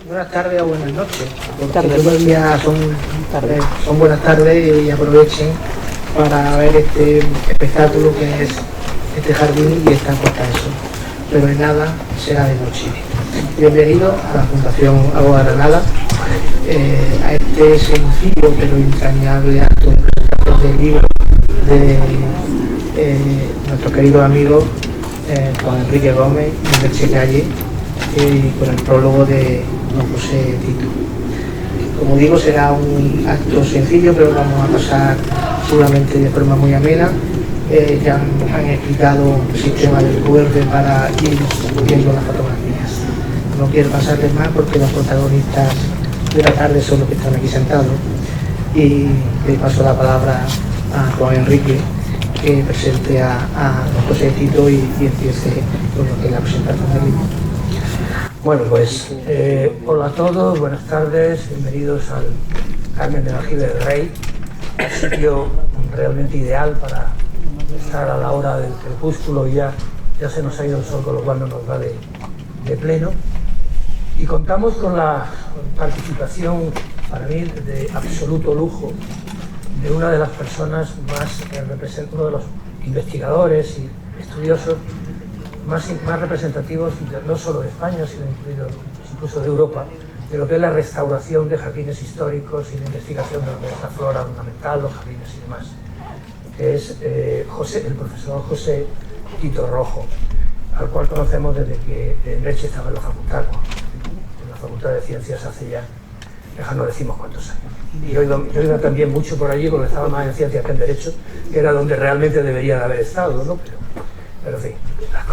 Buenas tardes o buenas noches, porque todos los días son buenas tardes y aprovechen para ver este espectáculo que es este jardín y esta puesta de sol. Pero en nada será de noche. Bienvenido a la Fundación Agua Granada, a este sencillo pero entrañable acto de presentación del libro de nuestro querido amigo Juan Enrique Gómez de Merche Calle, y con el prólogo de don José Tito. Como digo, será un acto sencillo, pero vamos a pasar seguramente de forma muy amena. Ya han explicado el sistema del QR para ir viendo las fotografías. No quiero pasarles más porque los protagonistas de la tarde son los que están aquí sentados. Y le paso la palabra a Juan Enrique, que presente a don José Tito y empiece con lo que es la presentación del libro. Bueno, pues hola a todos, buenas tardes, bienvenidos al Carmen del Aljibe del Rey, un sitio realmente ideal para estar a la hora del crepúsculo. Ya se nos ha ido el sol, con lo cual no nos va de pleno. Y contamos con la participación, para mí, de absoluto lujo, de una de las personas más, uno de los investigadores y estudiosos más representativos, no solo de España, sino incluso de Europa, de lo que es la restauración de jardines históricos y la investigación de lo que es la flora ornamental, los jardines y demás, que es el profesor José Tito Rojo, al cual conocemos desde que en Leche estaba en la Facultad de Ciencias hace ya, no decimos cuántos años. Y yo iba también mucho por allí porque estaba más en Ciencias que en Derecho, que era donde realmente debería de haber estado, ¿no? Pero en fin, las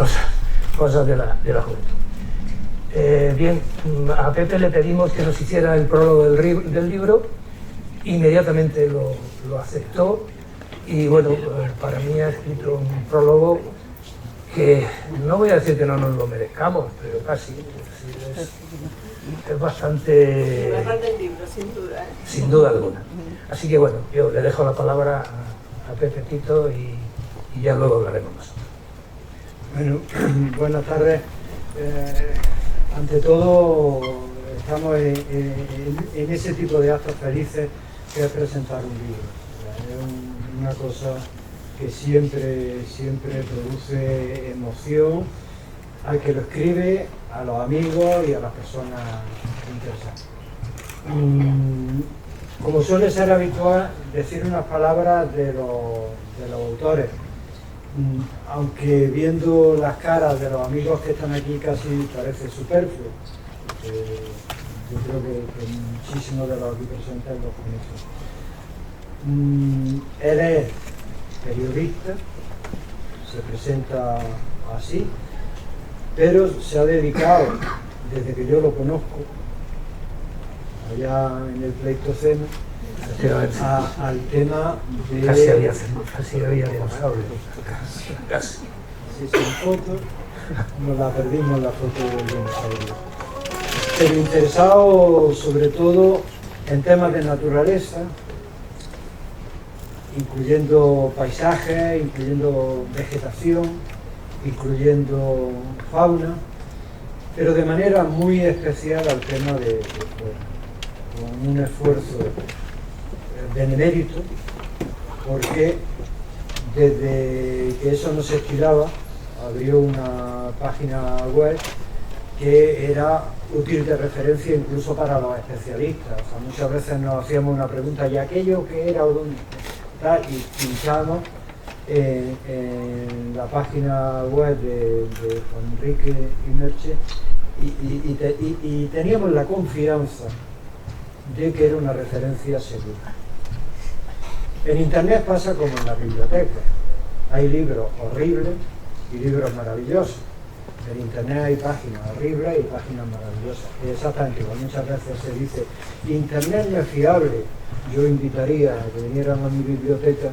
cosas de la juventud. Bien, a Pepe le pedimos que nos hiciera el prólogo del libro, inmediatamente lo aceptó, y bueno, para mí ha escrito un prólogo que no voy a decir que no nos lo merezcamos, pero casi, es bastante... Bastante el libro, sin duda. Sin duda alguna. Así que bueno, yo le dejo la palabra a Pepe Tito y ya luego hablaremos nosotros. Bueno, buenas tardes. Ante todo, estamos en ese tipo de actos felices que es presentar un libro. Es una cosa que siempre produce emoción al que lo escribe, a los amigos y a las personas interesadas. Como suele ser habitual, decir unas palabras de los autores. Aunque viendo las caras de los amigos que están aquí casi parece superfluo, yo creo que muchísimos de los aquí presentes los conocen. Él es periodista, se presenta así, pero se ha dedicado, desde que yo lo conozco, allá en el Pleistoceno, al tema de... Casi había dinosaurio. Casi. Sí, sin foto, nos la perdimos la foto del dinosaurio. Pero interesado sobre todo en temas de naturaleza, incluyendo paisajes, incluyendo vegetación, incluyendo fauna, pero de manera muy especial al tema de flora, con un esfuerzo benemérito, porque desde que eso no se estiraba, abrió una página web que era útil de referencia incluso para los especialistas. O sea, muchas veces nos hacíamos una pregunta, ¿y aquello qué era o dónde? Y pinchamos en la página web de Juan Enrique y Merche y teníamos la confianza de que era una referencia segura. En Internet pasa como en la biblioteca. Hay libros horribles y libros maravillosos. En Internet hay páginas horribles y páginas maravillosas. Exactamente igual. Muchas veces se dice, Internet no es fiable. Yo invitaría a que vinieran a mi biblioteca,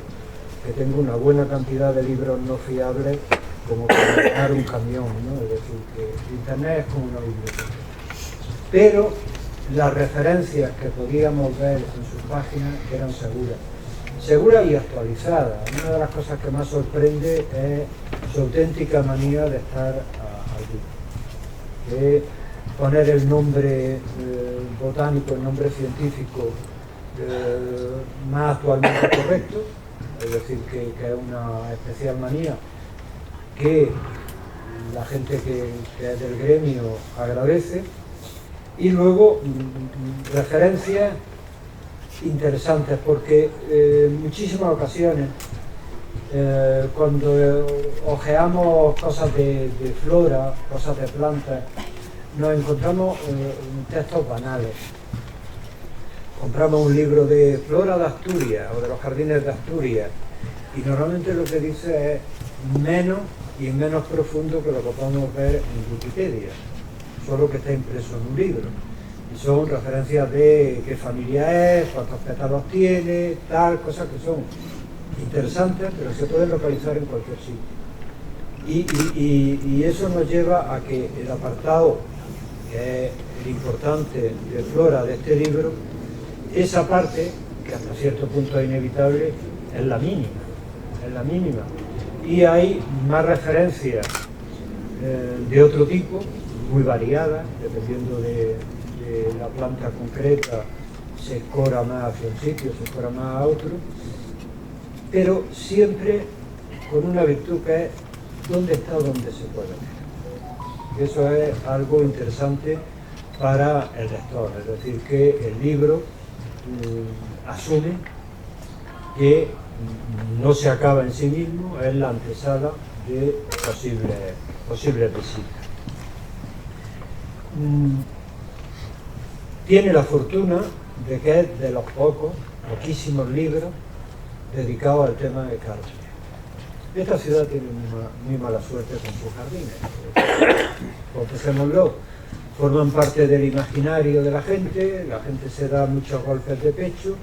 que tengo una buena cantidad de libros no fiables, como para llenar un camión, ¿no? Es decir, que Internet es como una biblioteca. Pero las referencias que podíamos ver en sus páginas eran seguras y actualizadas. Una de las cosas que más sorprende es su auténtica manía de estar al día. poner el nombre botánico, el nombre científico más actualmente correcto, es decir, que es una especial manía que la gente que es del gremio agradece, y luego referencias interesantes, porque en muchísimas ocasiones cuando ojeamos cosas de flora, cosas de plantas, nos encontramos textos banales. Compramos un libro de flora de Asturias o de los jardines de Asturias y normalmente lo que dice es menos y menos profundo que lo que podemos ver en Wikipedia, solo que está impreso en un libro. Y son referencias de qué familia es, cuántos pétalos tiene, tal, cosas que son interesantes, pero se pueden localizar en cualquier sitio. Y eso nos lleva a que el apartado, que es el importante de flora de este libro, esa parte, que hasta cierto punto es inevitable, es la mínima. Y hay más referencias de otro tipo, muy variadas, dependiendo de la planta concreta, se escora más hacia un sitio, se escora más a otro, pero siempre con una virtud que es dónde está, dónde se puede ver. Eso es algo interesante para el lector, es decir, que el libro asume que no se acaba en sí mismo, es la antesala de posibles visitas. Tiene la fortuna de que es de los poquísimos libros dedicados al tema de Cármenes. Esta ciudad tiene muy mala suerte con sus jardines. Confesémoslo, forman parte del imaginario de la gente se da muchos golpes de pecho,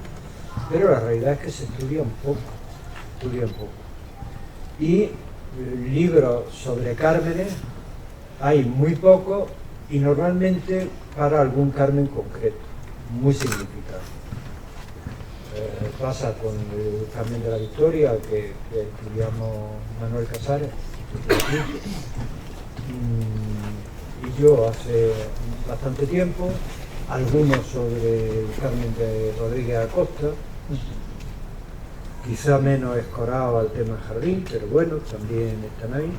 pero la realidad es que se estudian poco. Y libros sobre cármenes hay muy pocos y normalmente para algún carmen concreto, muy significativo. Pasa con el Carmen de la Victoria, que estudiamos Manuel Casares, y yo hace bastante tiempo, algunos sobre el Carmen de Rodríguez Acosta, quizá menos escorado al tema jardín, pero bueno, también están ahí.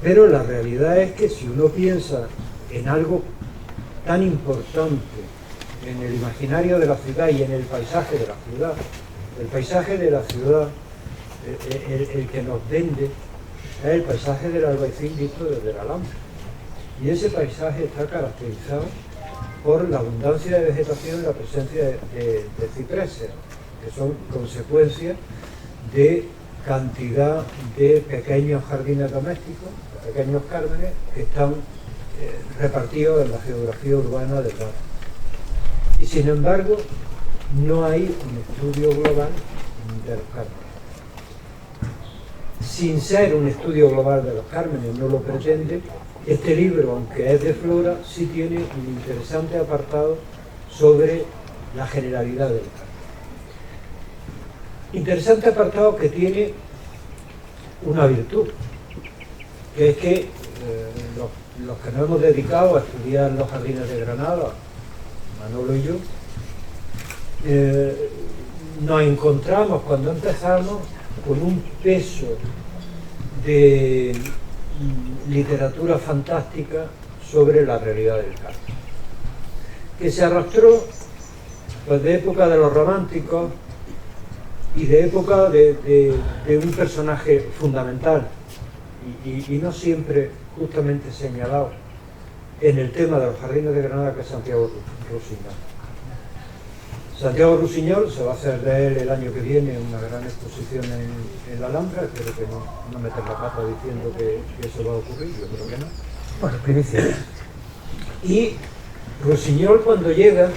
Pero la realidad es que si uno piensa en algo tan importante en el imaginario de la ciudad y en el paisaje de la ciudad, el paisaje de la ciudad, el que nos vende, es el paisaje del Albaicín visto desde la Alhambra. Y ese paisaje está caracterizado por la abundancia de vegetación y la presencia de cipreses, que son consecuencias de cantidad de pequeños jardines domésticos, de pequeños cármenes que están repartidos en la geografía urbana del barrio. Y sin embargo, no hay un estudio global de los cármenes. Sin ser un estudio global de los cármenes, no lo pretende, este libro, aunque es de flora, sí tiene un interesante apartado sobre la generalidad del carmen. Interesante apartado que tiene una virtud, que es que los que nos hemos dedicado a estudiar los jardines de Granada, Manolo y yo, nos encontramos cuando empezamos con un peso de literatura fantástica sobre la realidad del Carmen, que se arrastró pues, de época de los románticos y de época de un personaje fundamental y no siempre justamente señalado en el tema de los jardines de Granada, que es Santiago Rusiñol. Santiago Rusiñol se va a hacer de él el año que viene una gran exposición en la Alhambra. Espero que no meter la pata diciendo que eso va a ocurrir, yo creo que no. Bueno, primicia. Y Rusiñol, cuando llega,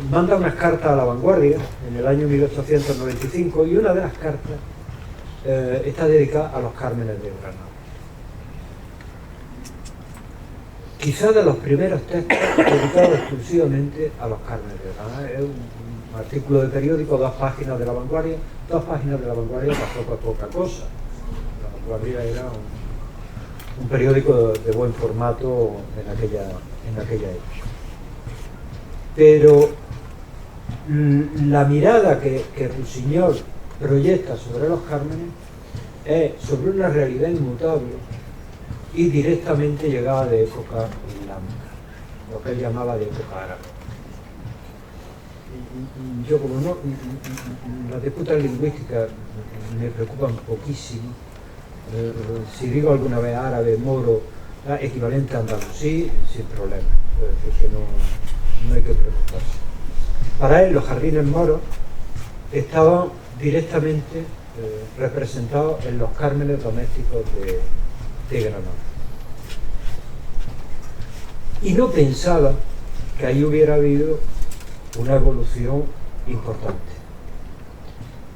manda unas cartas a La Vanguardia en el año 1895 y una de las cartas está dedicada a los cármenes de Granada. Quizá de los primeros textos dedicados exclusivamente a los cármenes de Granada. Es un artículo de periódico, 2 páginas de La Vanguardia. 2 páginas de La Vanguardia tampoco es poca cosa. La Vanguardia era un periódico de buen formato en aquella época. Pero la mirada que Rusiñol proyecta sobre los Cármenes es sobre una realidad inmutable y directamente llegada de época islámica, lo que él llamaba de época árabe. Yo, como no, las disputas lingüísticas me preocupan poquísimo. Si digo alguna vez árabe, moro, equivalente a andalusí, sin problema. Es decir, que no hay que preocuparse. Para él, los jardines moros estaban directamente representados en los cármenes domésticos de Granada. Y no pensaba que ahí hubiera habido una evolución importante.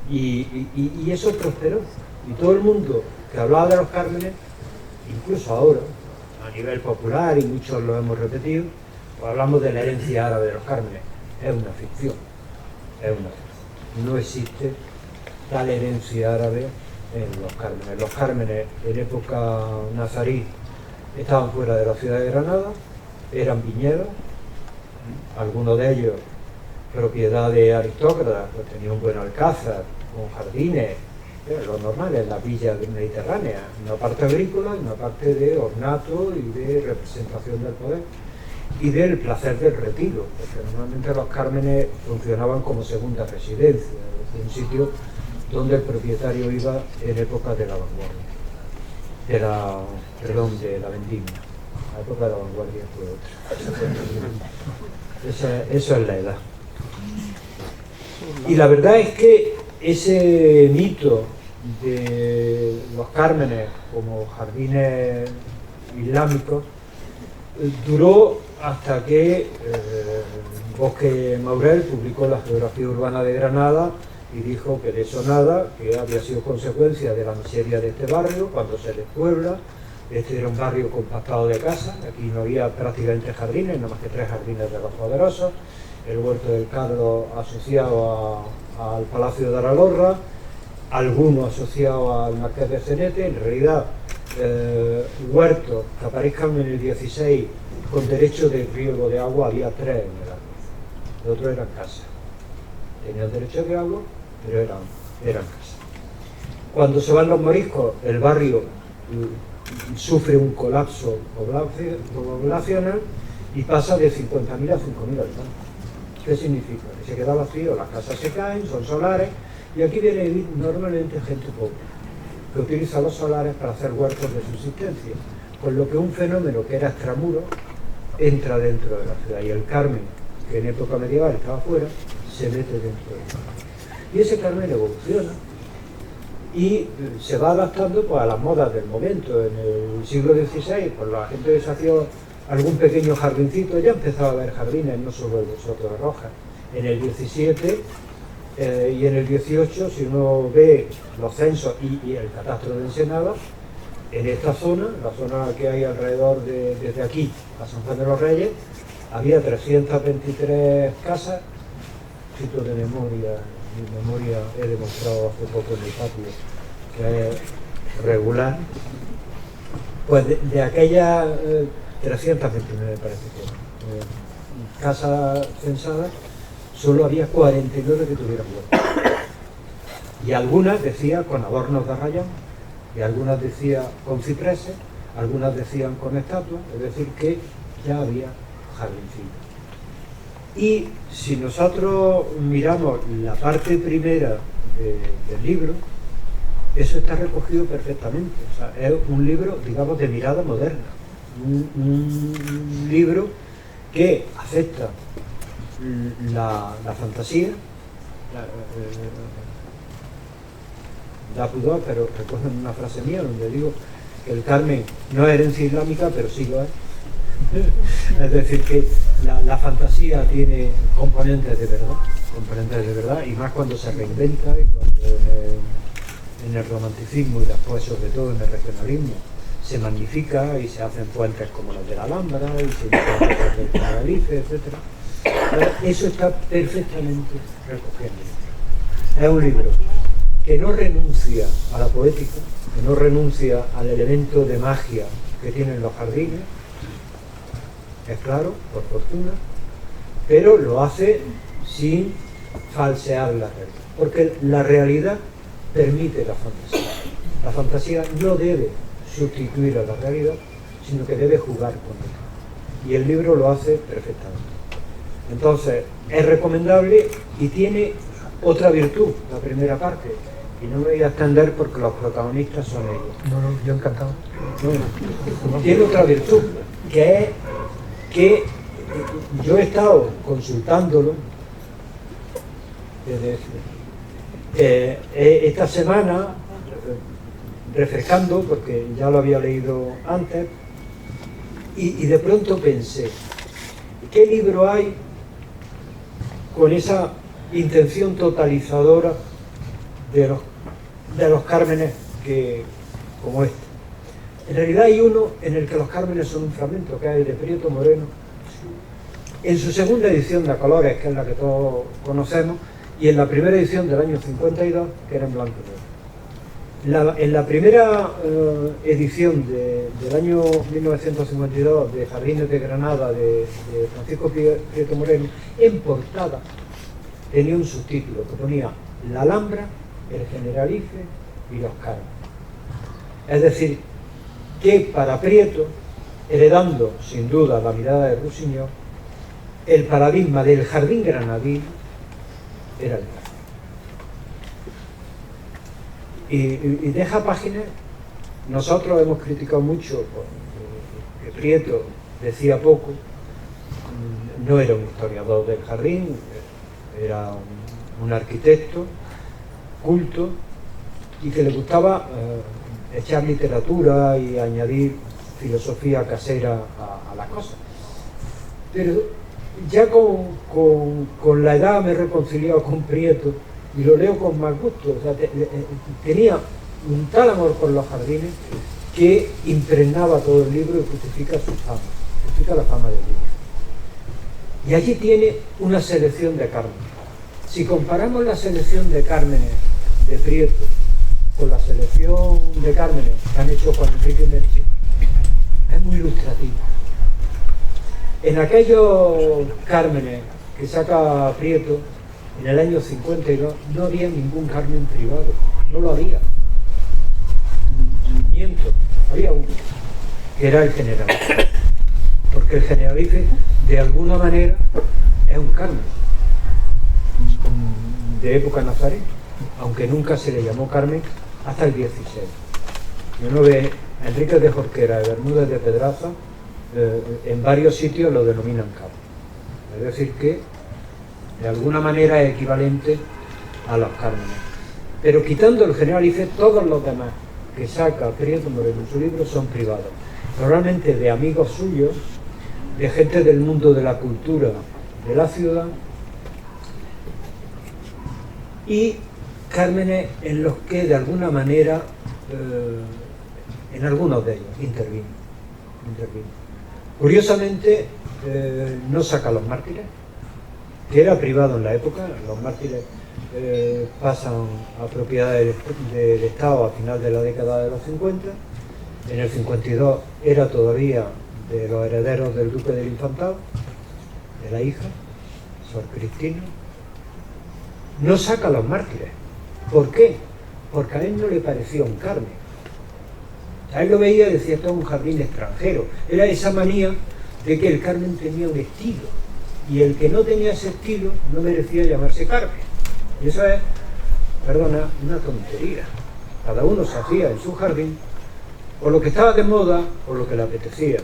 Y eso prosperó. Y todo el mundo que hablaba de los cármenes, incluso ahora, a nivel popular, y muchos lo hemos repetido, pues hablamos de la herencia árabe de los cármenes. Es una ficción. No existe tal herencia árabe en los cármenes. Los cármenes en época nazarí estaban fuera de la ciudad de Granada, eran viñedos, algunos de ellos propiedad de aristócratas, pues tenían un buen alcázar, con jardines, lo normal en las villas mediterráneas, una parte agrícola y una parte de ornato y de representación del poder y del placer del retiro, porque normalmente los cármenes funcionaban como segunda residencia, es decir, un sitio donde el propietario iba en época de la vanguardia, de la vendimia. La época de la vanguardia fue otra. Eso es la edad. Y la verdad es que ese mito de los cármenes como jardines islámicos duró hasta que Bosque Maurel publicó la Geografía Urbana de Granada y dijo que de eso nada, que había sido consecuencia de la miseria de este barrio cuando se despuebla. Este era un barrio compactado de casas, aquí no había prácticamente jardines, nada más que 3 jardines de los poderosos, el huerto del Carlos asociado al Palacio de Aralorra, algunos asociados al Marqués de Cenete. En realidad, huertos que aparezcan en el 16 con derecho de riego de agua había 3 en el año, los otros eran casas. Tenían derecho de agua, pero eran casas. Cuando se van los moriscos, el barrio sufre un colapso poblacional y pasa de 50.000 a 5.000 habitantes. ¿Qué significa? Que se queda vacío, las casas se caen, son solares, y aquí viene a vivir normalmente gente pobre, que utiliza los solares para hacer huertos de subsistencia, con lo que un fenómeno que era extramuro entra dentro de la ciudad, y el Carmen, que en época medieval estaba fuera, se mete dentro de la ciudad. Y ese Carmen evoluciona y se va adaptando pues, a las modas del momento. En el siglo XVI, pues la gente se hacía algún pequeño jardincito, ya empezaba a haber jardines, no solo el de Soto de Rojas. En el 17 y en el 18, si uno ve los censos y el catastro de Ensenada, en esta zona, la zona que hay alrededor desde aquí a San Juan de los Reyes, había 323 casas, cito de memoria, mi memoria he demostrado hace poco en el patio que es regular, pues de aquellas 329 me parece que casas censadas, solo había 49 que tuvieran huerto. Y algunas decía con adornos de rayón, y algunas decía con cipreses, algunas decían con estatuas, es decir que ya había jardincito. Y si nosotros miramos la parte primera del libro, eso está recogido perfectamente. O sea, es un libro, digamos, de mirada moderna. Un libro que acepta la fantasía, da pudor, pero recuerden una frase mía donde digo que el Carmen no es herencia islámica, pero sí lo es. Es decir, que la fantasía tiene componentes de verdad, y más cuando se reinventa y cuando en el romanticismo y después, sobre todo, en el regionalismo, se magnifica y se hacen puentes como los de la Alhambra y se hacen los del Tenerife, etc. Eso está perfectamente recogido. Es un libro que no renuncia a la poética, que no renuncia al elemento de magia que tienen los jardines, es claro, por fortuna, pero lo hace sin falsear la realidad, porque la realidad permite la fantasía. La fantasía no debe sustituir a la realidad, sino que debe jugar con ella. Y el libro lo hace perfectamente. Entonces, es recomendable y tiene otra virtud, la primera parte. Y no me voy a extender porque los protagonistas son ellos. No, yo encantado. Tiene otra virtud, que es que yo he estado consultándolo esta semana, refrescando, porque ya lo había leído antes, y de pronto pensé, ¿qué libro hay con esa intención totalizadora de los cármenes como este? En realidad hay uno en el que los cármenes son un fragmento, que es el de Prieto Moreno, en su segunda edición de a colores, que es la que todos conocemos, y en la primera edición del año 52, que era en blanco y negro. En la primera edición del año 1952 de Jardines de Granada de Francisco Prieto Moreno, en portada tenía un subtítulo que ponía La Alhambra, el Generalife y los Cármenes. Es decir, que para Prieto, heredando sin duda la mirada de Rusiñol, el paradigma del jardín granadino era el cármen. Y deja páginas. Nosotros hemos criticado mucho que Prieto decía poco, no era un historiador del jardín, era un arquitecto culto y que le gustaba echar literatura y añadir filosofía casera a las cosas. Pero ya con la edad me he reconciliado con Prieto y lo leo con más gusto. O sea, tenía un tal amor por los jardines que impregnaba todo el libro y justifica su fama, justifica la fama del libro. Y allí tiene una selección de cármenes. Si comparamos la selección de cármenes de Prieto con la selección de cármenes que han hecho Juan Enrique Merche, es muy ilustrativa. En aquellos cármenes que saca Prieto, en el año 52, no había ningún carmen privado, no lo había. Miento, había uno, que era el Generalife. Porque el Generalife, de alguna manera, es un carmen de época nazarena, aunque nunca se le llamó carmen hasta el 16. Y uno ve a Enrique de Jorquera, de Bermúdez de Pedraza, en varios sitios lo denominan carmen. Es decir que de alguna manera es equivalente a los cármenes. Pero quitando el Generalife, todos los demás que saca Prieto Moreno en su libro son privados. Normalmente de amigos suyos, de gente del mundo de la cultura de la ciudad, y cármenes en los que de alguna manera, en algunos de ellos, intervino. Curiosamente, no saca los mártires, que era privado en la época. Los mártires pasan a propiedad del Estado a final de la década de los 50. En el 52 era todavía de los herederos del duque del Infantado, de la hija, Sor Cristina. No saca los mártires. ¿Por qué? Porque a él no le parecía un carmen. A él lo veía y decía, esto es un jardín extranjero. Era esa manía de que el carmen tenía un estilo, y el que no tenía ese estilo no merecía llamarse carmen. Y eso es, perdona, una tontería. Cada uno se hacía en su jardín o lo que estaba de moda o lo que le apetecía.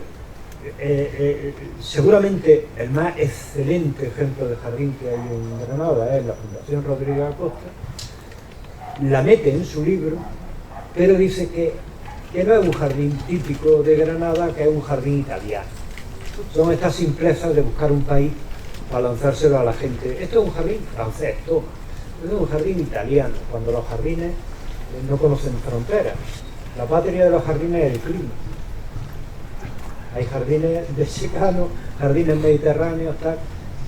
Seguramente el más excelente ejemplo de jardín que hay en Granada es la Fundación Rodríguez Acosta. La mete en su libro, pero dice que no es un jardín típico de Granada, que es un jardín italiano. Son estas simplezas de buscar un país para lanzárselo a la gente. Esto es un jardín francés, toma. Esto es un jardín italiano, cuando los jardines no conocen fronteras. La patria de los jardines es el clima. Hay jardines de secano, jardines mediterráneos, tal,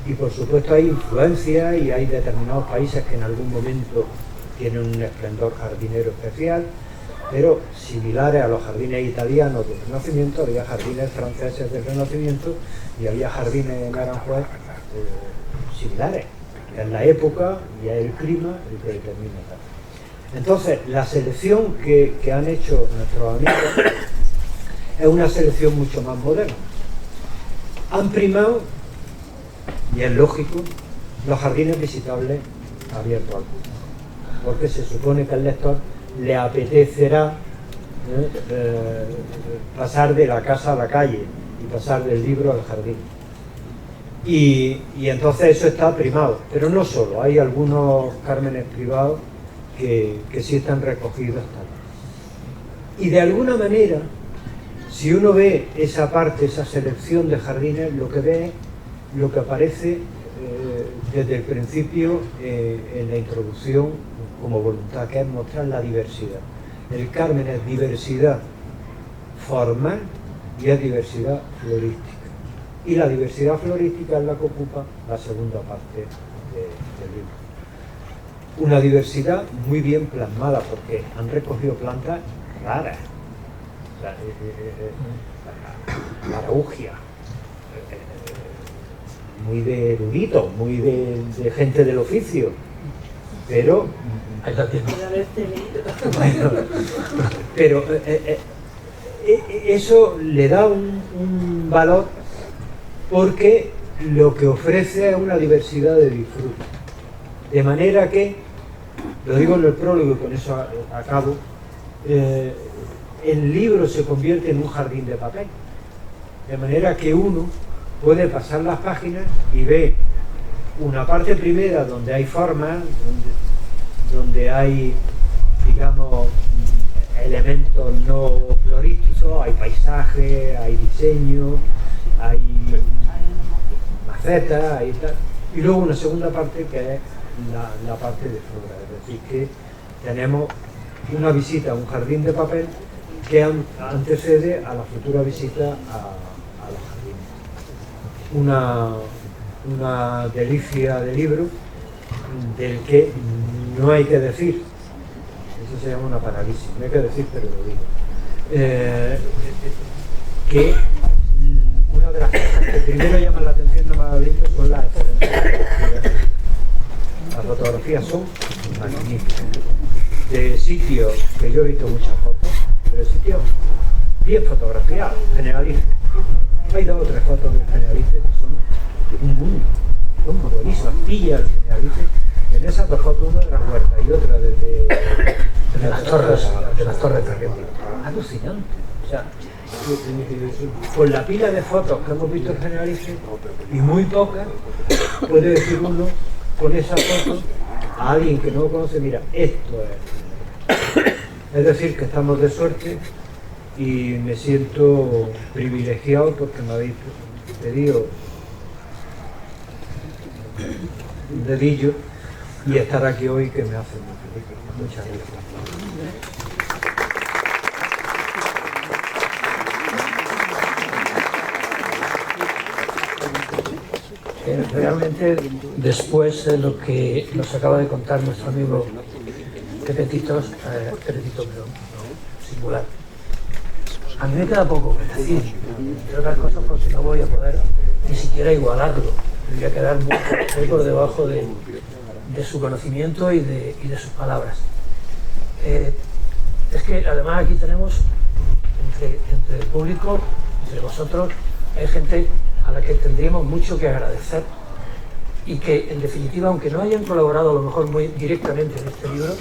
y por supuesto hay influencia y hay determinados países que en algún momento tienen un esplendor jardinero especial, pero similares a los jardines italianos del Renacimiento. Había jardines franceses del Renacimiento y había jardines en Aranjuez similares. Es la época y es el clima el que determina tal. Entonces, la selección que han hecho nuestros amigos es una selección mucho más moderna. Han primado, y es lógico, los jardines visitables abiertos al público, porque se supone que al lector le apetecerá pasar de la casa a la calle y pasar del libro al jardín. Y entonces eso está primado, pero no solo, hay algunos cármenes privados que sí están recogidos tal. Y de alguna manera, si uno ve esa parte, esa selección de jardines, lo que ve es lo que aparece desde el principio en la introducción como voluntad, que es mostrar la diversidad. El Carmen es diversidad formal y es diversidad florística. Y la diversidad florística es la que ocupa la segunda parte del libro. Una diversidad muy bien plasmada, porque han recogido plantas raras. La araugia, muy de erudito, muy de gente del oficio, pero bueno, pero eso le da un valor, porque lo que ofrece es una diversidad de disfrute, de manera que, lo digo en el prólogo y con eso acabo, el libro se convierte en un jardín de papel, de manera que uno puede pasar las páginas y ve una parte primera donde hay formas, donde hay, digamos, elementos no florísticos, hay paisaje, hay diseño, hay macetas, hay tal, y luego una segunda parte que es la parte de flora, es decir, que tenemos una visita a un jardín de papel que antecede a la futura visita a los jardines. Una delicia de libro del que no hay que decir, eso se llama una parálisis, no hay que decir, pero lo digo, que una de las cosas que primero llaman la atención de más libros son las excelentes. Las fotografías son magníficas, de sitios que yo he visto muchas fotos, pero sitios bien fotografiados, Generalife. Hay 2 o 3 fotos de Generalife que son un mundo, son buenísimas, pilla el Generalife. En esas 2 fotos, una de las huertas y otra de las torres de Río. Alucinante. O sea, con la pila de fotos que hemos visto en Generalife, y muy pocas, puede decir uno con esa foto a alguien que no lo conoce, mira, esto es. Es decir, que estamos de suerte y me siento privilegiado porque me habéis pedido un dedillo y estar aquí hoy, que me hace muy feliz. Muchas gracias. Realmente, después de lo que nos acaba de contar nuestro amigo Pepetito, singular, a mí me queda poco que decir, entre otras cosas porque no voy a poder ni siquiera igualarlo, me voy a quedar muy por debajo de su conocimiento y de sus palabras. Es que además aquí tenemos, entre el público, entre vosotros, hay gente a la que tendríamos mucho que agradecer y que, en definitiva, aunque no hayan colaborado a lo mejor muy directamente en este libro,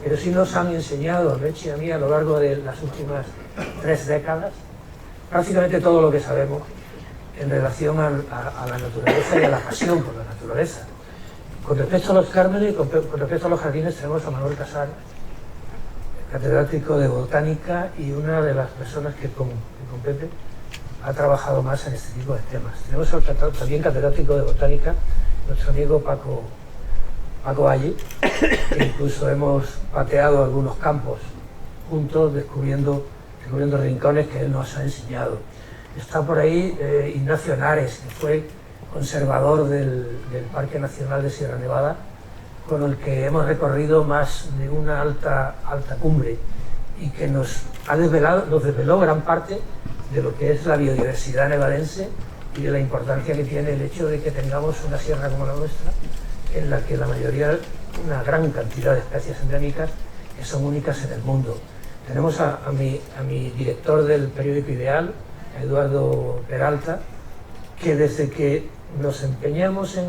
pero sí nos han enseñado a Merche y a mí a lo largo de las últimas 3 décadas prácticamente todo lo que sabemos en relación a la naturaleza y a la pasión por la naturaleza. Con respecto a los cármenes y con respecto a los jardines, tenemos a Manuel Casal, catedrático de botánica y una de las personas que con Pepe ha trabajado más en este tipo de temas. Tenemos también catedrático de botánica, nuestro amigo Paco Valle, que incluso hemos pateado algunos campos juntos, descubriendo rincones que él nos ha enseñado. Está por ahí Ignacio Henares, que fue conservador del Parque Nacional de Sierra Nevada, con el que hemos recorrido más de una alta cumbre y que nos desveló gran parte de lo que es la biodiversidad nevadense y de la importancia que tiene el hecho de que tengamos una sierra como la nuestra, en la que la mayoría, una gran cantidad de especies endémicas que son únicas en el mundo. Tenemos a mi director del periódico Ideal, Eduardo Peralta, que desde que nos empeñamos en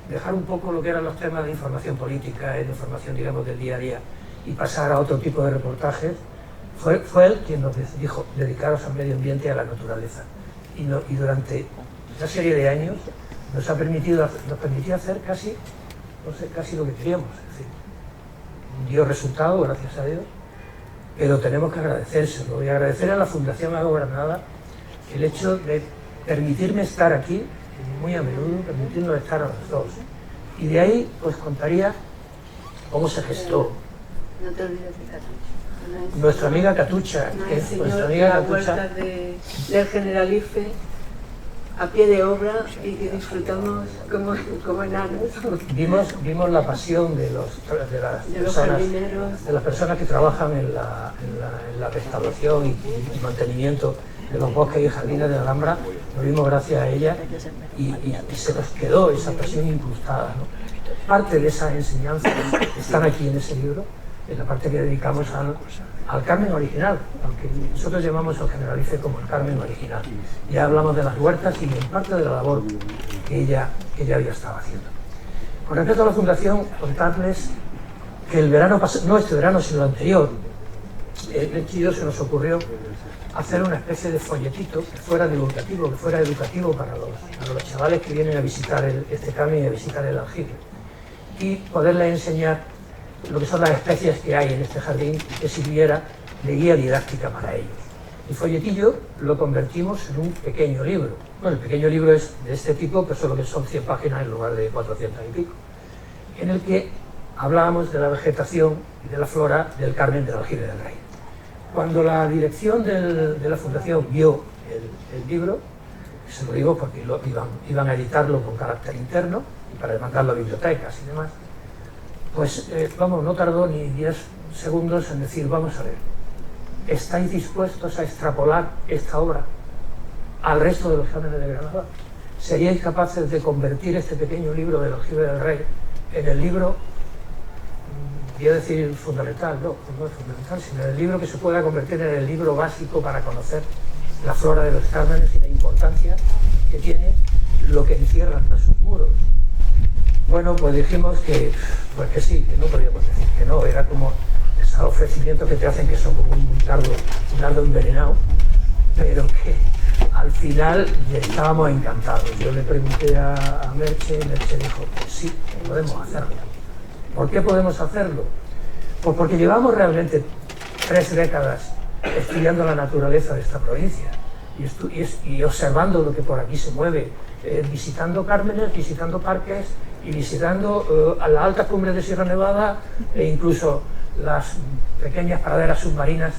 dejar un poco lo que eran los temas de información política, de información, digamos, del día a día, y pasar a otro tipo de reportajes, fue él quien nos dijo: dedicaros al medio ambiente y a la naturaleza. Y durante una serie de años nos permitió hacer casi lo que queríamos. Es decir, dio resultado, gracias a Dios, pero tenemos que agradecérselo, y agradecer a la Fundación Agua Granada el hecho de permitirme estar aquí muy a menudo, permitirnos estar a los dos. Y de ahí pues contaría cómo se gestó. No te olvides de Catucha. Nuestra amiga Catucha, que es nuestra amiga Catucha, del Generalife, a pie de obra, y que disfrutamos como enanos. Vimos la pasión de las personas que trabajan en la restauración y mantenimiento de los bosques y jardines de la Alhambra. Lo vimos gracias a ella y se nos quedó esa pasión incrustada, ¿no? Parte de esas enseñanzas están aquí en ese libro, en la parte que dedicamos al Carmen original, aunque nosotros llamamos al Generalife como el Carmen original. Ya hablamos de las huertas y en parte de la labor que ella había estado haciendo. Con respecto a la Fundación, contarles que el verano pasado, no este verano, sino el anterior, el Chillo se nos ocurrió hacer una especie de folletito que fuera educativo para los chavales que vienen a visitar este Carmen y a visitar el aljibe, y poderles enseñar lo que son las especies que hay en este jardín, que sirviera de guía didáctica para ellos. El folletillo lo convertimos en un pequeño libro. Bueno, el pequeño libro es de este tipo, pero solo que son 100 páginas en lugar de 400 y pico, en el que hablábamos de la vegetación y de la flora del Carmen del Aljibe del Rey. Cuando la dirección de la Fundación vio el libro, se lo digo porque iban a editarlo con carácter interno y para mandarlo a bibliotecas y demás, pues no tardó ni 10 segundos en decir: vamos a ver, ¿estáis dispuestos a extrapolar esta obra al resto de los Cármenes de Granada? ¿Seríais capaces de convertir este pequeño libro del Aljibe del Rey en el libro, voy a decir fundamental, no es fundamental, sino en el libro que se pueda convertir en el libro básico para conocer la flora de los Cármenes y la importancia que tiene lo que encierra tras sus muros? Bueno, pues dijimos que sí, que no podíamos decir que no. Era como esos ofrecimientos que te hacen que son como un dardo envenenado, pero que al final estábamos encantados. Yo le pregunté a Merche y Merche dijo que sí, que podemos hacerlo. ¿Por qué podemos hacerlo? Pues porque llevamos realmente 3 décadas estudiando la naturaleza de esta provincia y observando lo que por aquí se mueve, visitando cármenes, visitando parques y visitando a las altas cumbres de Sierra Nevada e incluso las pequeñas praderas submarinas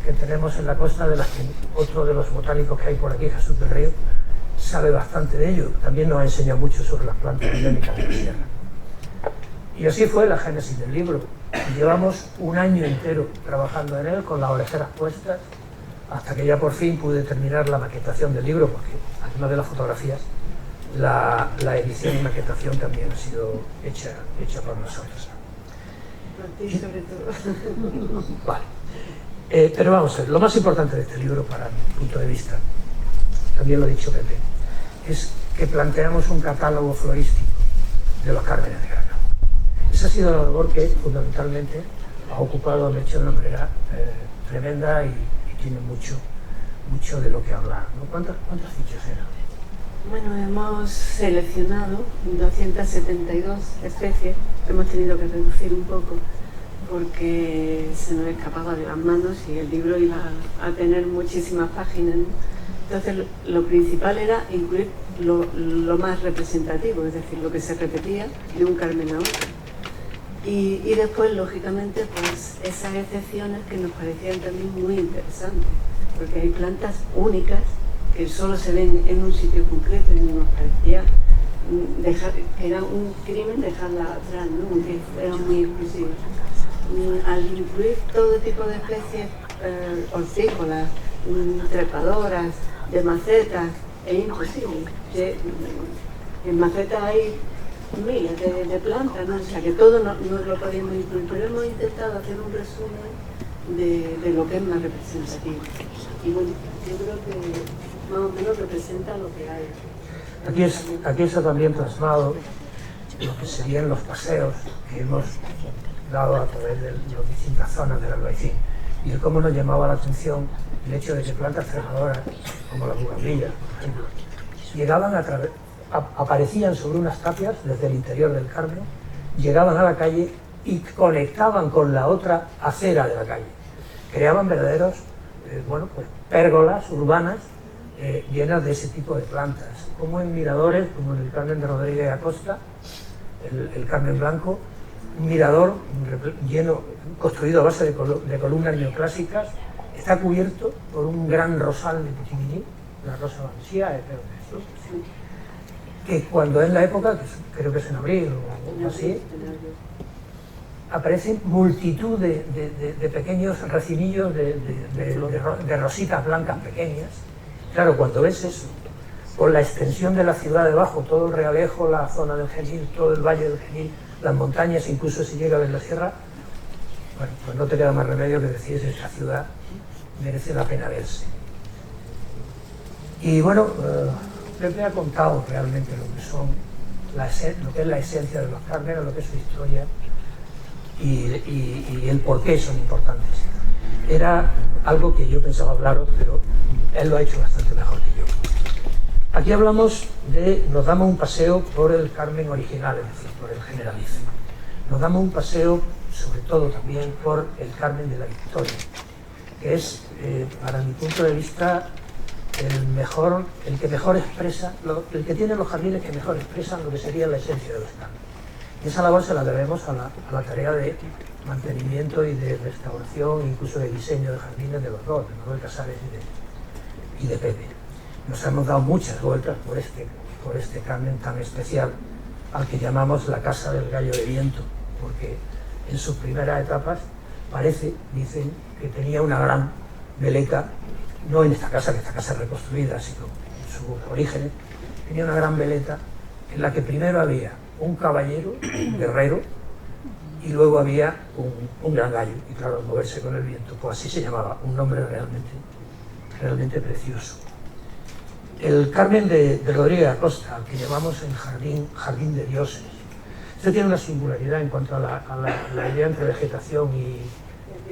que tenemos en la costa, de las que otro de los botánicos que hay por aquí, Jesús del Río, sabe bastante de ello. También nos ha enseñado mucho sobre las plantas endémicas de la sierra. Y así fue la génesis del libro. Llevamos un año entero trabajando en él con las orejeras puestas, hasta que ya por fin pude terminar la maquetación del libro, porque además de las fotografías, la edición y maquetación también ha sido hecha por nosotros. Por ti, sobre todo. Vale. Pero vamos a ver, lo más importante de este libro, para mi punto de vista, también lo ha dicho Pepe, es que planteamos un catálogo florístico de los Cármenes de Granada. Esa ha sido la labor que fundamentalmente ha ocupado a Merche de una manera tremenda y tiene mucho de lo que hablar, ¿no? ¿Cuántas fichas eran? Bueno, hemos seleccionado 272 especies, hemos tenido que reducir un poco porque se nos escapaba de las manos y el libro iba a tener muchísimas páginas, ¿no? Entonces lo principal era incluir lo más representativo, es decir, lo que se repetía de un Carmen a otro. Y después, lógicamente, pues esas excepciones que nos parecían también muy interesantes, porque hay plantas únicas que solo se ven en un sitio concreto y nos parecía que era un crimen dejarlas atrás, ¿no? Que eran muy exclusivas. al incluir todo tipo de especies hortícolas, trepadoras, de macetas, es imposible. En macetas hay miles de plantas, ¿no? O sea que todo no lo podemos incluir, pero hemos intentado hacer un resumen de lo que es más representativo. Y bueno, yo creo que más o menos representa lo que hay. Aquí está también plasmado lo que serían los paseos que hemos dado a través de las distintas zonas del Albaicín y de cómo nos llamaba la atención el hecho de que plantas trepadoras como la bugambilia, por ejemplo, llegaban aparecían sobre unas tapias desde el interior del Carmen, llegaban a la calle y conectaban con la otra acera de la calle. Creaban verdaderos pérgolas urbanas llenas de ese tipo de plantas, como en miradores, como en el Carmen de Rodríguez Acosta, el Carmen Blanco, un mirador lleno, construido a base de columnas neoclásicas, está cubierto por un gran rosal de Pichiminí, la rosa Bansiae, que cuando es la época, que creo que es en abril o así, aparecen multitud de pequeños racimillos de rositas blancas pequeñas. Claro, cuando ves eso, con la extensión de la ciudad debajo, todo el Realejo, la zona del Genil, todo el valle del Genil, las montañas, incluso si llega a ver la sierra, bueno, pues no te queda más remedio que decir que esta ciudad merece la pena verse. Y bueno, Pepe ha contado realmente lo que es la esencia de los Cármenes, lo que es su historia y el por qué son importantes. Era algo que yo pensaba hablaros, pero él lo ha hecho bastante mejor que yo. Aquí nos damos un paseo por el Carmen original, es decir, por el Generalife. Nos damos un paseo, sobre todo también, por el Carmen de la Victoria, que es, para mi punto de vista, el que mejor expresa, el que tiene los jardines que mejor expresan lo que sería la esencia de los Carmen. Y esa labor se la debemos a la tarea de mantenimiento y de restauración, incluso de diseño de jardines de los dos, de Manuel Casares y de Pepe. Nos hemos dado muchas vueltas por este Carmen tan especial, al que llamamos la Casa del Gallo de Viento, porque en sus primeras etapas dicen que tenía una gran veleta, no en esta casa, que esta casa es reconstruida, sino en sus orígenes, tenía una gran veleta en la que primero había un caballero, un guerrero, y luego había un gran gallo, y claro, moverse con el viento, pues así se llamaba, un nombre realmente precioso. El Carmen de Rodríguez Acosta, al que llamamos el Jardín de Dioses, este tiene una singularidad en cuanto a la idea entre vegetación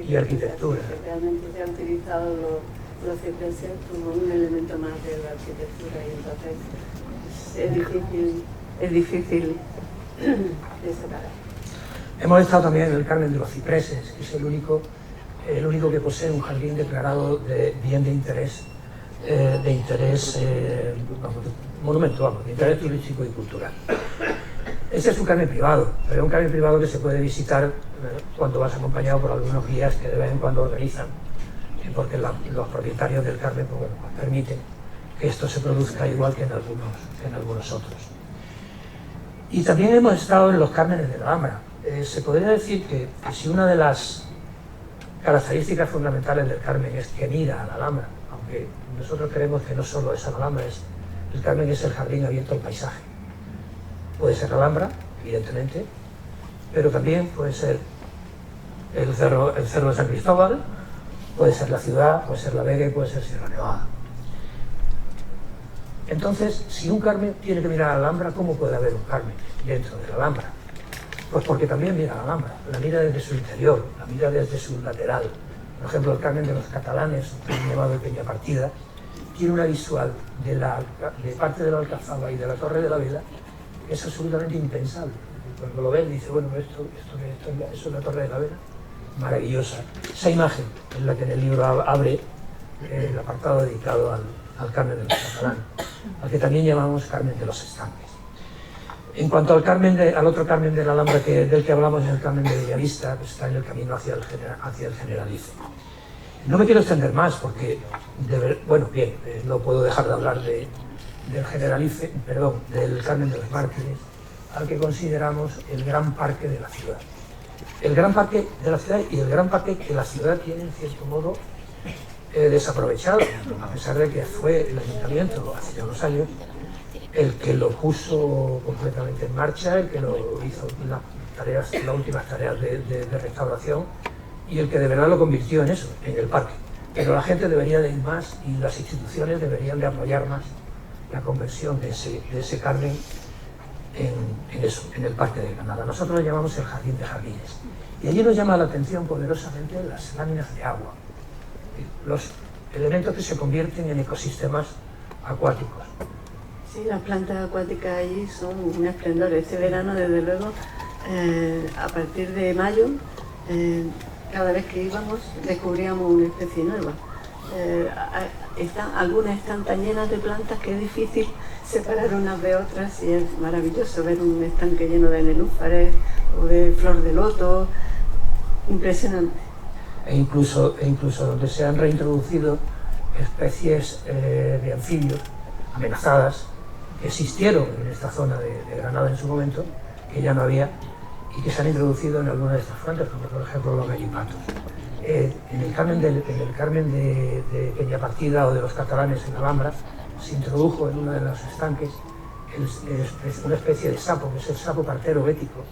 y arquitectura. Realmente se han utilizado los cipreses como un elemento más de la arquitectura y entonces es difícil de separar. Hemos estado también en el Carmen de los Cipreses, que es el único que posee un jardín declarado de bien de interés monumento, de interés turístico y cultural. Ese es un Carmen privado, pero es un Carmen privado que se puede visitar cuando vas acompañado por algunos guías que de vez en cuando organizan, porque los propietarios del Carmen pues permiten que esto se produzca igual que en algunos otros. Y también hemos estado en los Cármenes de la Alhambra. Se podría decir que si una de las características fundamentales del Carmen es que mira a la Alhambra, aunque nosotros creemos que no solo es la Alhambra, el Carmen es el jardín abierto al paisaje. Puede ser la Alhambra, evidentemente, pero también puede ser el cerro de San Cristóbal, puede ser la ciudad, puede ser la Vega y puede ser Sierra Nevada. Entonces, si un Carmen tiene que mirar a la Alhambra, ¿cómo puede haber un Carmen dentro de la Alhambra? Pues porque también mira a la Alhambra, la mira desde su interior, la mira desde su lateral. Por ejemplo, el Carmen de los Catalanes, también llamado de Peña Partida, tiene una visual de parte de la Alcazaba y de la Torre de la Vela que es absolutamente impensable. Cuando lo ven, dice, bueno, eso es la Torre de la Vela, maravillosa. Esa imagen es la que en el libro abre el apartado dedicado al Carmen de los Catalanes, al que también llamamos Carmen de los Estanques. En cuanto al otro Carmen de la Alhambra del que hablamos, es el Carmen de Bellavista, que está en el camino hacia el Generalife. No me quiero extender más porque, no puedo dejar de hablar del Carmen de los Mártires, al que consideramos el gran parque de la ciudad. el gran parque de la ciudad y el gran parque que la ciudad tiene en cierto modo desaprovechado, a pesar de que fue el ayuntamiento hace ya unos años el que lo puso completamente en marcha, el que lo hizo las últimas tareas de restauración y el que de verdad lo convirtió en eso, en el parque. Pero la gente debería de ir más y las instituciones deberían de apoyar más la conversión de ese Carmen en el Parque de Granada. Nosotros lo llamamos el Jardín de Jardines. Y allí nos llama la atención poderosamente las láminas de agua, los elementos que se convierten en ecosistemas acuáticos. Sí, las plantas acuáticas allí son un esplendor. Este verano, desde luego, a partir de mayo, cada vez que íbamos descubríamos una especie nueva. Algunas están tan llenas de plantas que es difícil separar unas de otras y es maravilloso ver un estanque lleno de nenúfares o de flor de loto, impresionante. E incluso donde se han reintroducido especies de anfibios amenazadas que existieron en esta zona de Granada en su momento, que ya no había, y que se han introducido en algunas de estas fuentes, como por ejemplo los gallipatos. En el Carmen de Peñapartida o de los catalanes en Alhambra se introdujo en uno de los estanques una especie de sapo, que es el sapo partero bético,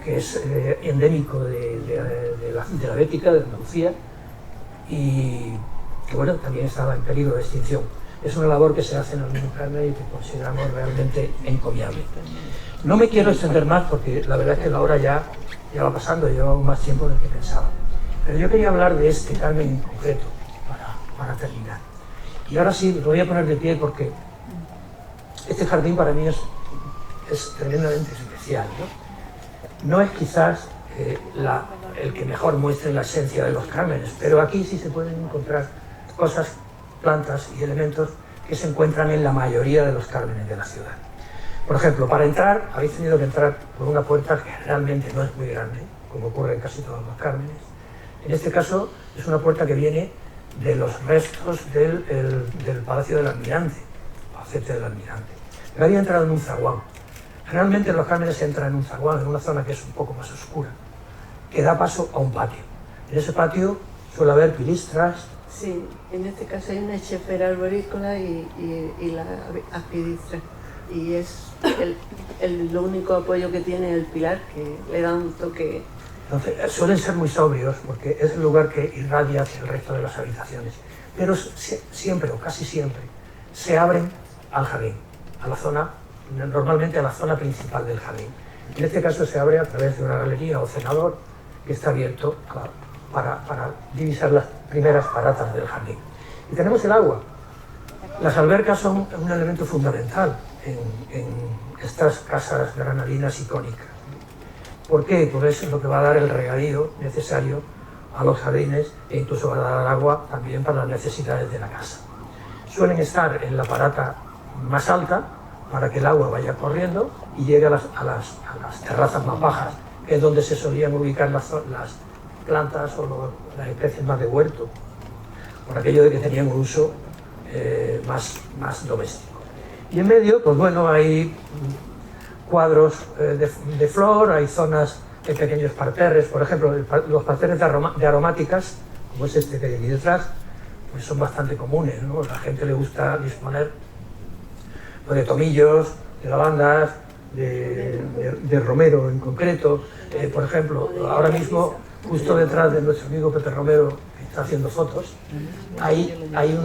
que es endémico de la Bética, de Andalucía, y que bueno, también estaba en peligro de extinción. Es una labor que se hace en el mismo Carmen y que consideramos realmente encomiable. No me quiero extender más porque la verdad es que la hora ya va pasando, llevo más tiempo del que pensaba. Pero yo quería hablar de este Carmen en concreto, para terminar. Y ahora sí, me voy a poner de pie porque este jardín para mí es tremendamente especial, ¿no? No es quizás el que mejor muestre la esencia de los cármenes, pero aquí sí se pueden encontrar cosas, plantas y elementos que se encuentran en la mayoría de los cármenes de la ciudad. Por ejemplo, para entrar, habéis tenido que entrar por una puerta que realmente no es muy grande, como ocurre en casi todos los cármenes. En este caso, es una puerta que viene de los restos del Palacio del Almirante, Palacete del Almirante. Pero había entrado en un zaguán. Generalmente en los cármenes se entra en un zaguán, en una zona que es un poco más oscura, que da paso a un patio. En ese patio suele haber pilastras. Sí, en este caso hay una echefera arborícola y la aspidistra. Y es lo único apoyo que tiene el pilar, que le da un toque. Entonces, suelen ser muy sobrios porque es el lugar que irradia hacia el resto de las habitaciones. Pero siempre, o casi siempre, se abren al jardín, a la zona, normalmente a la zona principal del jardín. En este caso se abre a través de una galería o cenador que está abierto para divisar las primeras paratas del jardín. Y tenemos el agua. Las albercas son un elemento fundamental en estas casas granadinas icónicas. ¿Por qué? Porque es lo que va a dar el regadío necesario a los jardines e incluso va a dar agua también para las necesidades de la casa. Suelen estar en la parata más alta para que el agua vaya corriendo y llegue a las terrazas más bajas, que es donde se solían ubicar las plantas o las especies más de huerto, por aquello de que tenían un uso más doméstico. Y en medio, pues bueno, hay cuadros de flor, hay zonas de pequeños parterres, por ejemplo, los parterres de aromáticas, como es este que hay aquí detrás, pues son bastante comunes, ¿no? A la gente le gusta disponer de tomillos, de lavandas, de romero en concreto. Por ejemplo, ahora mismo, justo detrás de nuestro amigo Pepe Romero, que está haciendo fotos, hay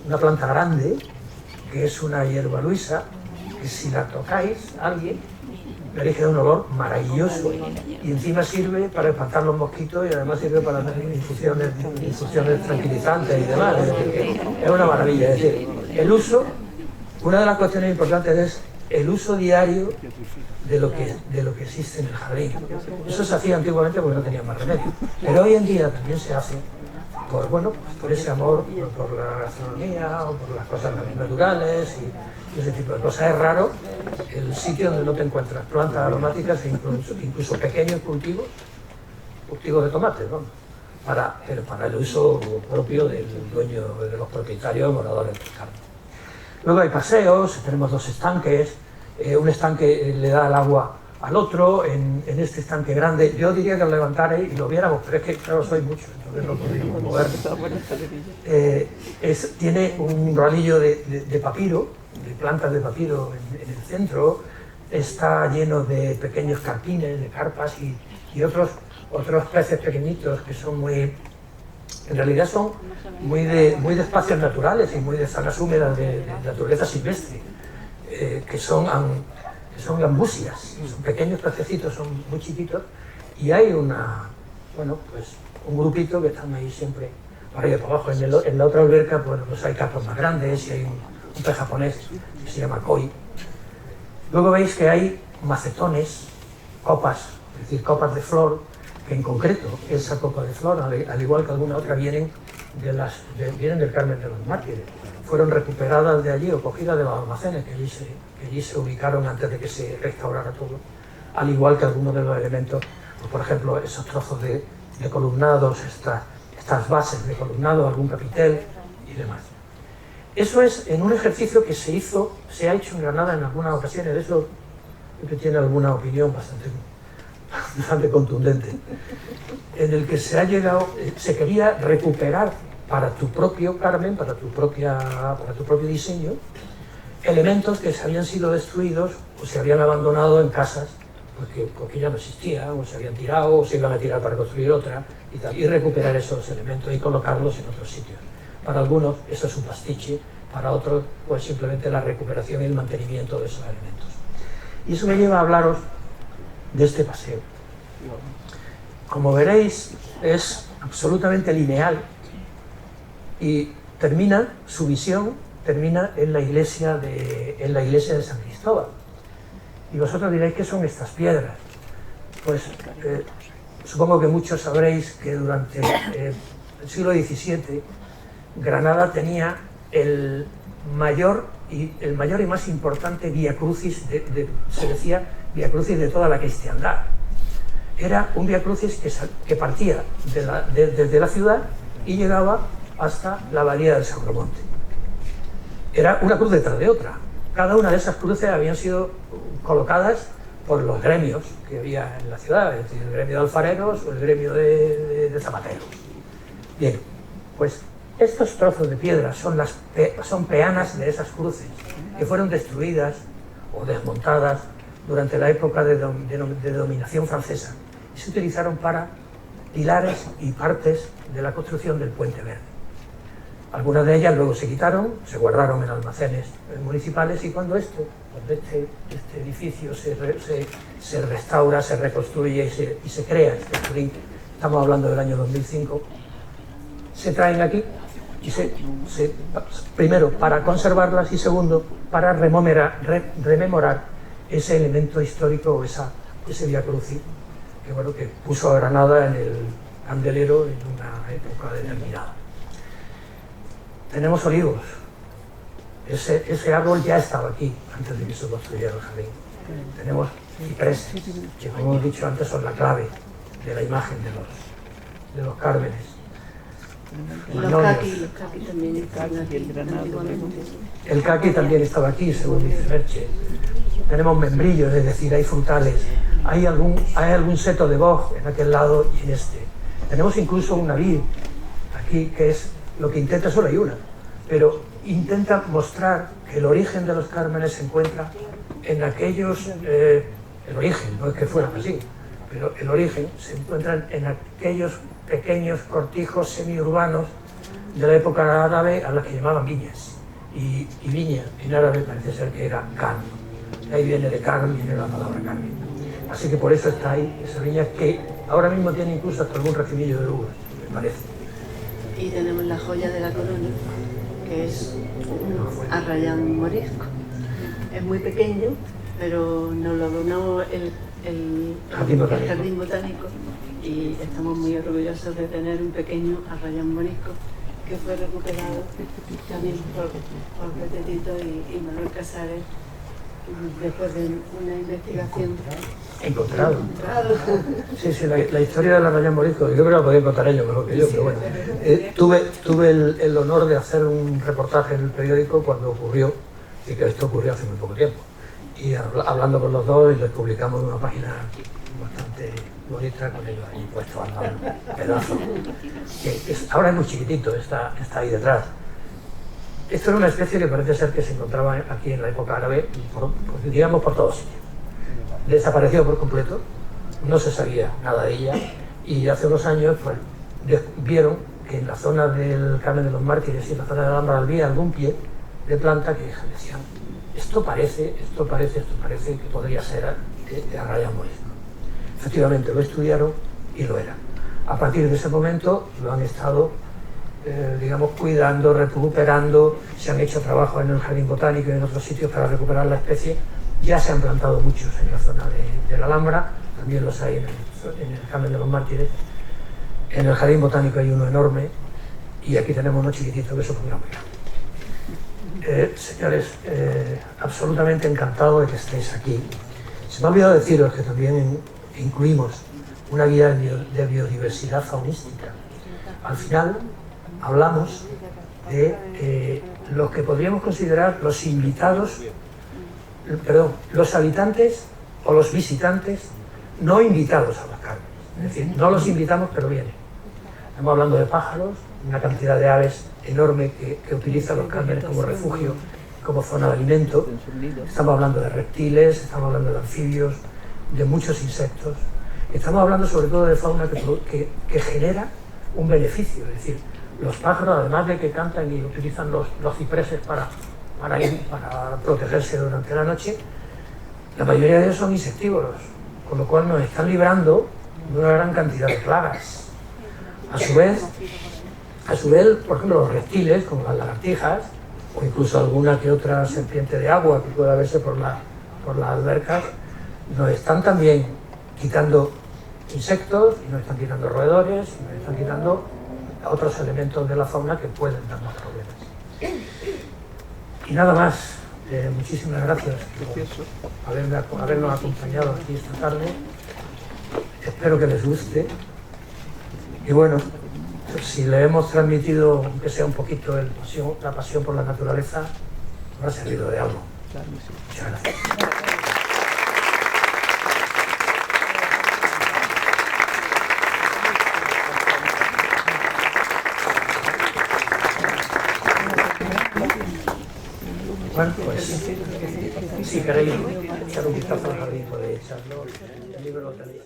una planta grande, que es una hierba luisa, que si la tocáis a alguien, veréis que da un olor maravilloso y encima sirve para espantar los mosquitos y además sirve para hacer infusiones tranquilizantes y demás. Es una maravilla. Es decir, el uso, una de las cuestiones importantes es el uso diario de lo que existe en el jardín. Eso se hacía antiguamente porque no tenía más remedio, pero hoy en día también se hace por ese amor por la gastronomía o por las cosas naturales y ese tipo de cosas. Es raro el sitio donde no te encuentras plantas aromáticas e incluso pequeños cultivos de tomates, ¿no? para el uso propio del dueño, de los propietarios moradores del jardín. Luego hay paseos, tenemos dos estanques. Un estanque le da el agua al otro en este estanque grande. Yo diría que lo levantara y lo viéramos, pero es que, claro, soy mucho, entonces no podríamos moverlo. Tiene un ralillo de papiro, de plantas de papiro en el centro, está lleno de pequeños carpines, de carpas y otros peces pequeñitos que son muy... En realidad son muy de espacios naturales y muy de zonas húmedas de naturaleza silvestre, que son gambusias, son pequeños pececitos, son muy chiquitos, y hay un grupito que están ahí siempre para arriba y para abajo. En la otra alberca pues hay carpas más grandes y hay un pez japonés que se llama koi. Luego veis que hay macetones, copas, es decir, copas de flor, que en concreto esa copa de flor, al igual que alguna otra, vienen del Carmen de los Mártires. Fueron recuperadas de allí o cogidas de los almacenes que allí se ubicaron antes de que se restaurara todo, al igual que algunos de los elementos, pues, por ejemplo, esos trozos de columnados, estas bases de columnado, algún capitel y demás. Eso es en un ejercicio que se ha hecho en Granada en algunas ocasiones. De eso que tiene alguna opinión bastante contundente, en el que se quería recuperar para tu propio Carmen, para tu propio diseño, elementos que se habían sido destruidos o se habían abandonado en casas porque ya no existían, o se habían tirado, o se iban a tirar para construir otra, y recuperar esos elementos y colocarlos en otros sitios. Para algunos eso es un pastiche, para otros pues simplemente la recuperación y el mantenimiento de esos elementos. Y eso me lleva a hablaros de este paseo. Como veréis, es absolutamente lineal y su visión termina en la iglesia de San Cristóbal. Y vosotros diréis, ¿qué son estas piedras? Pues supongo que muchos sabréis que durante el siglo XVII Granada tenía el mayor y más importante Vía Crucis, se decía Vía Crucis de toda la cristiandad. Era un Vía Crucis que partía desde la ciudad y llegaba hasta la abadía del Sacromonte. Era una cruz detrás de otra. Cada una de esas cruces habían sido colocadas por los gremios que había en la ciudad, es decir, el gremio de alfareros o el gremio de zapateros. Bien, pues estos trozos de piedra son peanas de esas cruces que fueron destruidas o desmontadas durante la época de dominación francesa y se utilizaron para pilares y partes de la construcción del Puente Verde. Algunas de ellas luego se quitaron, se guardaron en almacenes municipales, y cuando este edificio se restaura, se reconstruye y se crea este jardín, estamos hablando del año 2005, se traen aquí y primero para conservarlas y segundo para rememorar ese elemento histórico o ese Vía Crucis que puso a Granada en el candelero en una época determinada. Tenemos olivos. Ese árbol ya estaba aquí antes de que se construyera el jardín. Tenemos cipreses, que como hemos dicho antes son la clave de la imagen de los cármenes. Los caqui también estaban aquí. El caqui también estaba aquí, según dice Merche. Tenemos membrillos, es decir, hay frutales. Hay algún seto de boj en aquel lado y en este. Tenemos incluso una vid aquí, que es lo que intenta, solo hay una, pero intenta mostrar que el origen de los cármenes se encuentra en aquellos, el origen, no es que fuera así, pero el origen se encuentra en aquellos pequeños cortijos semiurbanos de la época árabe a las que llamaban viñas. Y viña en árabe parece ser que era can. De ahí viene de can, viene la palabra carne. Así que por eso está ahí esa viña que ahora mismo tiene incluso hasta algún racimillo de uvas, me parece. Y tenemos la joya de la corona, que es un arrayán morisco. Es muy pequeño, pero nos lo donó el Jardín Botánico y estamos muy orgullosos de tener un pequeño arrayán morisco que fue recuperado también por Petetito y Manuel Casares después de una investigación. Encontrado. Sí, la historia del arrayán morisco, yo creo que la podían contar ellos mejor que yo, pero bueno. Tuve el honor de hacer un reportaje en el periódico cuando ocurrió, y que esto ocurrió hace muy poco tiempo. y hablando con los dos, y les publicamos una página bastante bonita con ellos ahí puesto al lado, pedazo. Ahora es muy chiquitito, está ahí detrás. Esto era una especie que parece ser que se encontraba aquí en la época árabe, digamos por todos sitios. Desapareció por completo, no se sabía nada de ella, y hace unos años pues, vieron que en la zona del Carmen de los Mártires y en la zona de la Alhambra había algún pie de planta que decían, esto parece que podría ser a Ryan Morris. Efectivamente lo estudiaron y lo era. A partir de ese momento lo han estado digamos, cuidando, recuperando, se han hecho trabajos en el Jardín Botánico y en otros sitios para recuperar la especie. Ya se han plantado muchos en la zona de la Alhambra, también los hay en el Carmen de los Mártires. En el Jardín Botánico hay uno enorme y aquí tenemos uno chiquitito que se pondrá muy grande. Señores, absolutamente encantado de que estéis aquí. Se me ha olvidado deciros que también incluimos una guía de biodiversidad faunística. Al final hablamos de los que podríamos considerar los invitados, los habitantes o los visitantes no invitados a las Cármenes. Es decir, no los invitamos pero vienen. Estamos hablando de pájaros, una cantidad de aves enorme que utilizan los Cármenes como refugio, como zona de alimento. Estamos hablando de reptiles, estamos hablando de anfibios, de muchos insectos. Estamos hablando sobre todo de fauna que genera un beneficio, es decir, los pájaros, además de que cantan y utilizan los cipreses para protegerse durante la noche, la mayoría de ellos son insectívoros, con lo cual nos están librando de una gran cantidad de plagas. A su vez, por ejemplo, los reptiles, como las lagartijas, o incluso alguna que otra serpiente de agua que pueda verse por las albercas, nos están también quitando insectos, y nos están quitando roedores, y nos están quitando otros elementos de la fauna que pueden darnos problemas. Y nada más, muchísimas gracias por habernos acompañado aquí esta tarde. Espero que les guste. Y bueno, si le hemos transmitido, aunque sea un poquito la pasión por la naturaleza, nos ha servido de algo. Muchas gracias. Bueno, pues si queréis echar un vistazo al jardín podéis echarlo, el libro lo tenéis.